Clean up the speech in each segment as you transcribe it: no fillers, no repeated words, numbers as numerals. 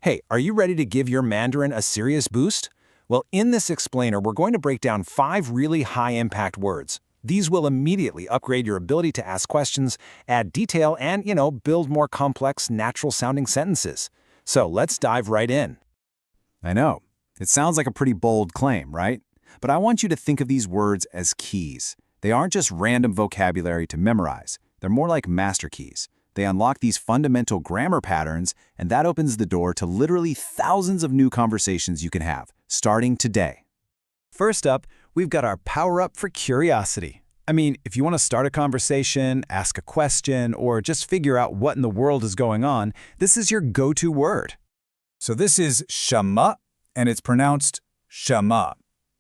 Hey, are you ready to give your Mandarin a serious boost? Well, in this explainer, we're going to break down 5 really high-impact words. These will immediately upgrade your ability to ask questions, add detail, and, build more complex, natural-sounding sentences. So let's dive right in. I know. It sounds like a pretty bold claim, right? But I want you to think of these words as keys. They aren't just random vocabulary to memorize. They're more like master keys. They unlock these fundamental grammar patterns, and that opens the door to literally thousands of new conversations you can have, starting today. First up, we've got our power-up for curiosity. I mean, if you want to start a conversation, ask a question, or just figure out what in the world is going on, this is your go-to word. So this is shénme, and it's pronounced shénme.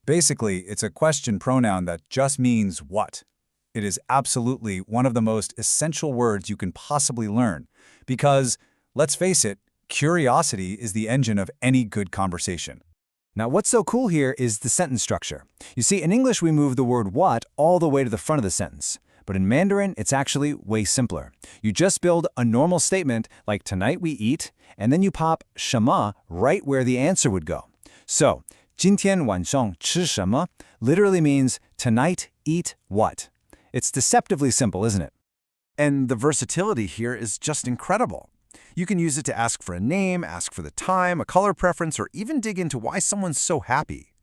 Basically, it's a question pronoun that just means what. It is absolutely one of the most essential words you can possibly learn because, let's face it, curiosity is the engine of any good conversation. Now, what's so cool here is the sentence structure. You see, in English, we move the word what all the way to the front of the sentence. But in Mandarin, it's actually way simpler. You just build a normal statement like tonight we eat, and then you pop shénme right where the answer would go. So, 今天晚上吃什么 literally means tonight eat what. It's deceptively simple, isn't it? And the versatility here is just incredible. You can use it to ask for a name, ask for the time, a color preference, or even dig into why someone's so happy.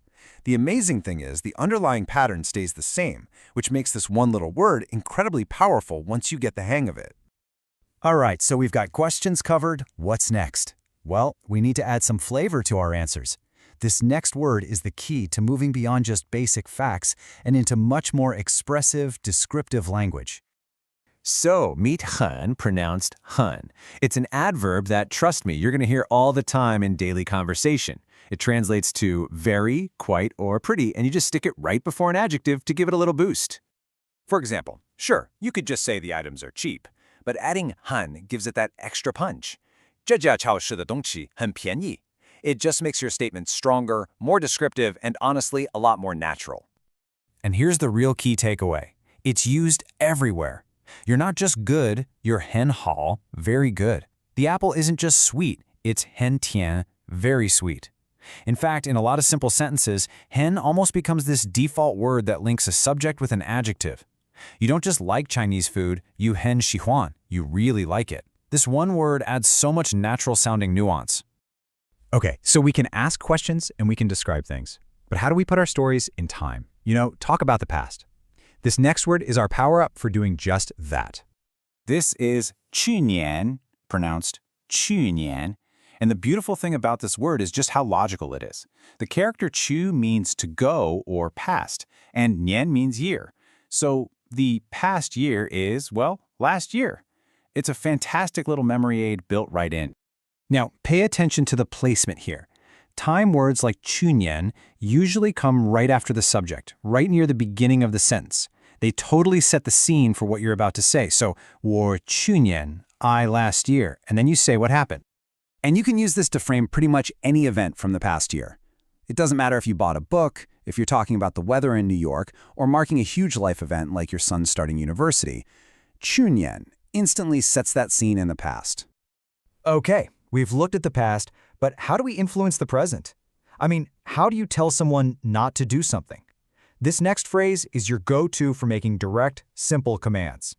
The amazing thing is the underlying pattern stays the same, which makes this one little word incredibly powerful once you get the hang of it. All right, so we've got questions covered. What's next? Well, we need to add some flavor to our answers. This next word is the key to moving beyond just basic facts and into much more expressive, descriptive language. So, meet hun, pronounced hun. It's an adverb that, trust me, you're going to hear all the time in daily conversation. It translates to very, quite, or pretty, and you just stick it right before an adjective to give it a little boost. For example, sure, you could just say the items are cheap, but adding hun gives it that extra punch. 这家超市的东西很便宜. It just makes your statement stronger, more descriptive, and honestly, a lot more natural. And here's the real key takeaway. It's used everywhere. You're not just good, you're hen hao, very good. The apple isn't just sweet, it's hen tian, very sweet. In fact, in a lot of simple sentences, hen almost becomes this default word that links a subject with an adjective. You don't just like Chinese food, you hen xihuan, you really like it. This one word adds so much natural-sounding nuance. Okay, so we can ask questions and we can describe things. But how do we put our stories in time? Talk about the past. This next word is our power-up for doing just that. This is qùnián, pronounced qùnián. And the beautiful thing about this word is just how logical it is. The character qu means to go or past, and nian means year. So the past year is, well, last year. It's a fantastic little memory aid built right in. Now, pay attention to the placement here. Time words like qùnián usually come right after the subject, right near the beginning of the sentence. They totally set the scene for what you're about to say. So, 我去年, I last year, and then you say what happened. And you can use this to frame pretty much any event from the past year. It doesn't matter if you bought a book, if you're talking about the weather in New York, or marking a huge life event like your son starting university. 去年 instantly sets that scene in the past. Okay, we've looked at the past, but how do we influence the present? I mean, how do you tell someone not to do something? This next phrase is your go-to for making direct, simple commands.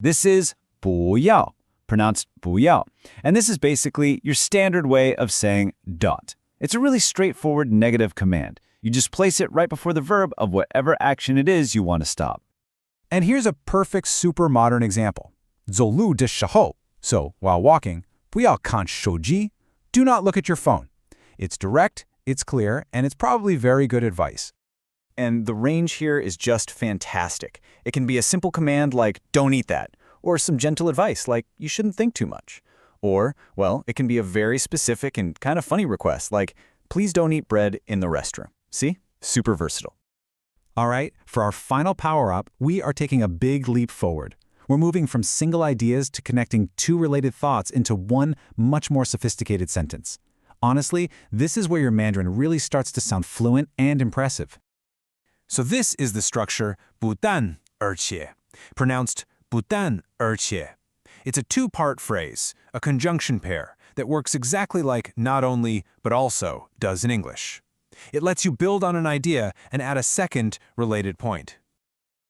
This is 不要, pronounced 不要. And this is basically your standard way of saying don't. It's a really straightforward negative command. You just place it right before the verb of whatever action it is you want to stop. And here's a perfect super modern example. 走路的时候, so while walking, 不要看手机, do not look at your phone. It's direct, it's clear, and it's probably very good advice. And the range here is just fantastic. It can be a simple command like, don't eat that, or some gentle advice like, you shouldn't think too much. Or, well, it can be a very specific and kind of funny request like, please don't eat bread in the restroom. See? Super versatile. All right, for our final power-up, we are taking a big leap forward. We're moving from single ideas to connecting two related thoughts into one much more sophisticated sentence. Honestly, this is where your Mandarin really starts to sound fluent and impressive. So this is the structure 不但而且, pronounced 不但而且. It's a two-part phrase, a conjunction pair, that works exactly like not only, but also does in English. It lets you build on an idea and add a second related point.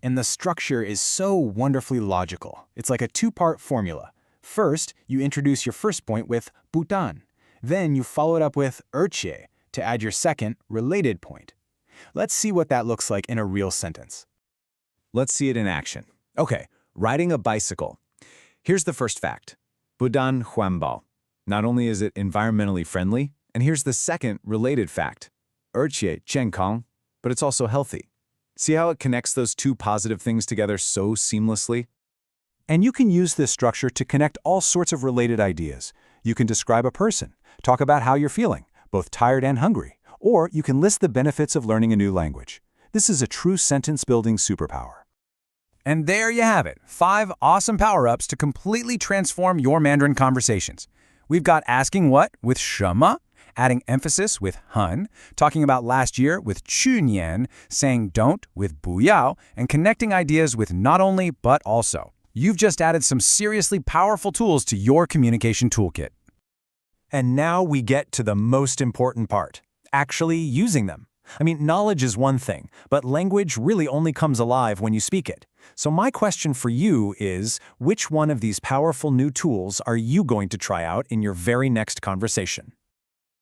And the structure is so wonderfully logical. It's like a two-part formula. First, you introduce your first point with Bhutan. Then you follow it up with érqiě to add your second related point. Let's see what that looks like in a real sentence. Let's see it in action. Okay, riding a bicycle. Here's the first fact. Bhutan huanbao. Not only is it environmentally friendly, and here's the second related fact. érqiě健康, but it's also healthy. See how it connects those two positive things together so seamlessly? And you can use this structure to connect all sorts of related ideas. You can describe a person, talk about how you're feeling, both tired and hungry, or you can list the benefits of learning a new language. This is a true sentence-building superpower. And there you have it, 5 awesome power-ups to completely transform your Mandarin conversations. We've got asking what with shénme, adding emphasis with hun, talking about last year with qùnián, saying don't with buyao, and connecting ideas with not only but also. You've just added some seriously powerful tools to your communication toolkit. And now we get to the most important part, actually using them. I mean, knowledge is one thing, but language really only comes alive when you speak it. So my question for you is, which one of these powerful new tools are you going to try out in your very next conversation?